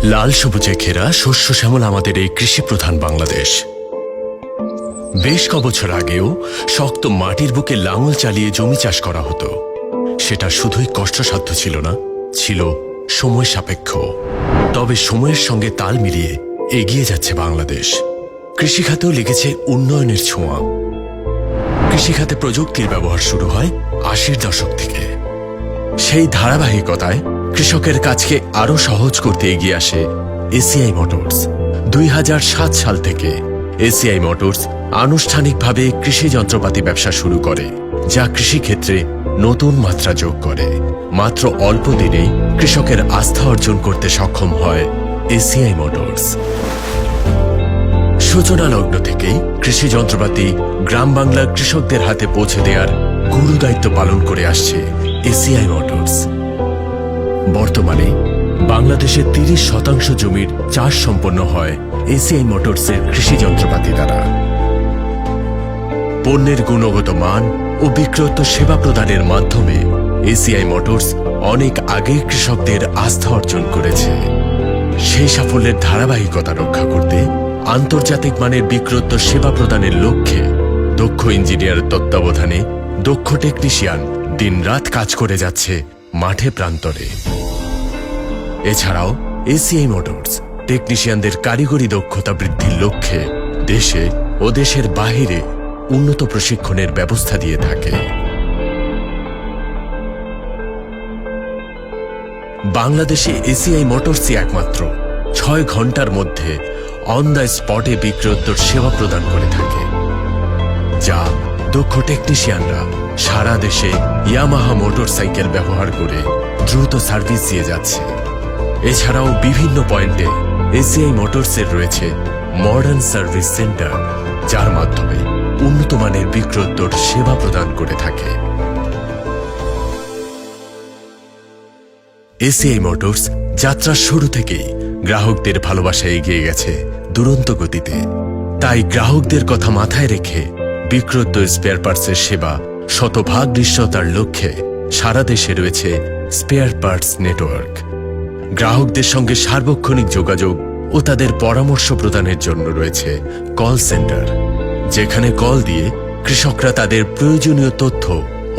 লাল সবুজে ঘেরা শস্য শ্যামল আমাদের এই কৃষি প্রধান বাংলাদেশ। বেশ কবছর আগেও শক্ত মাটির বুকে লাঙল চালিয়ে জমি চাষ করা হতো। সেটা শুধুই কষ্টসাধ্য ছিল না, ছিল সময় সাপেক্ষ। তবে সময়ের সঙ্গে তাল মিলিয়ে এগিয়ে যাচ্ছে বাংলাদেশ। কৃষিখাতেও লেগেছে উন্নয়নের ছোঁয়া। কৃষিখাতে প্রযুক্তির ব্যবহার শুরু হয় ৮০-র দশক থেকে। সেই ধারাবাহিকতায় কৃষকের কাজকে আরো সহজ করতে এগিয়ে আসে এসিআই মোটরস। ২০০৭ সাল থেকে এসিআই মোটরস আনুষ্ঠানিকভাবে কৃষি যন্ত্রপাতি ব্যবসা শুরু করে, যা কৃষিক্ষেত্রে নতুন মাত্রা যোগ করে। মাত্র অল্প দিনেই কৃষকের আস্থা অর্জন করতে সক্ষম হয় এসিআই মোটরস। সূচনা লগ্ন থেকেই কৃষি যন্ত্রপাতি গ্রাম বাংলার কৃষকদের হাতে পৌঁছে দেওয়ার গুরু দায়িত্ব পালন করে আসছে এসিআই মোটরস। বর্তমানে বাংলাদেশের ৩০% জমির চাষ সম্পন্ন হয় এসিআই মোটরসের কৃষি যন্ত্রপাতি দ্বারা। পণ্যের গুণগত মান ও বিক্রয়োত্তর সেবা প্রদানের মাধ্যমে এসিআই মোটরস অনেক আগেই কৃষকদের আস্থা অর্জন করেছে। সেই সাফল্যের ধারাবাহিকতা রক্ষা করতে আন্তর্জাতিক মানের বিক্রয়োত্তর সেবা প্রদানের লক্ষ্যে দক্ষ ইঞ্জিনিয়ারের তত্ত্বাবধানে দক্ষ টেকনিশিয়ান দিনরাত কাজ করে যাচ্ছে মাঠে প্রান্তরে। এছাড়াও এসিআই মোটরস টেকনিশিয়ানদের কারিগরি দক্ষতা বৃদ্ধির লক্ষ্যে দেশে ও দেশের বাহিরে উন্নত প্রশিক্ষণের ব্যবস্থা দিয়ে থাকে। বাংলাদেশে এসিআই মোটরসই একমাত্র ৬ ঘন্টার মধ্যে অন দ্য স্পটে বিক্রয়োত্তর সেবা প্রদান করে থাকে, যা দক্ষ টেকনিশিয়ানরা সারা দেশে ইয়ামাহা মোটরসাইকেল ব্যবহার করে দ্রুত সার্ভিস দিয়ে যাচ্ছে। এছাড়াও বিভিন্ন পয়েন্টে এসিআই মোটরসের রয়েছে মডার্ন সার্ভিস সেন্টার, যার মাধ্যমে উন্নত মানের বিক্রয়োত্তর সেবা প্রদান করে থাকে। এসিআই মোটরস যাত্রার শুরু থেকেই গ্রাহকদের ভালোবাসায় এগিয়ে গেছে দুরন্ত গতিতে। তাই গ্রাহকদের কথা মাথায় রেখে বিক্রয়োত্তর স্পেয়ার পার্টসের সেবা শতভাগ নিশ্চয়তার লক্ষ্যে সারা দেশে রয়েছে স্পেয়ার পার্টস নেটওয়ার্ক। গ্রাহকদের সঙ্গে সার্বক্ষণিক যোগাযোগ ও তাদের পরামর্শ প্রদানের জন্য রয়েছে কল সেন্টার, যেখানে কল দিয়ে কৃষকরা তাদের প্রয়োজনীয় তথ্য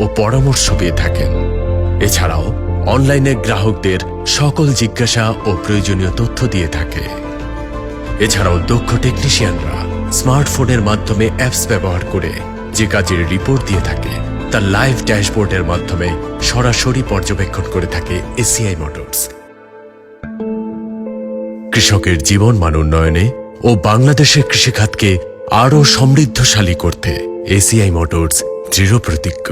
ও পরামর্শ পেয়ে থাকেন। এছাড়াও অনলাইনে গ্রাহকদের সকল জিজ্ঞাসা ও প্রয়োজনীয় তথ্য দিয়ে থাকে। এছাড়াও দক্ষ টেকনিশিয়ানরা স্মার্টফোনের মাধ্যমে অ্যাপস ব্যবহার করে যে কাজের রিপোর্ট দিয়ে থাকে, তা লাইভ ড্যাশবোর্ডের মাধ্যমে সরাসরি পর্যবেক্ষণ করে থাকে এসিআই মোটরস। কৃষকের জীবন মান উন্নয়নে ও বাংলাদেশের কৃষিখাতকে আরও সমৃদ্ধশালী করতে এসিআই মোটরস দৃঢ় প্রতিজ্ঞ।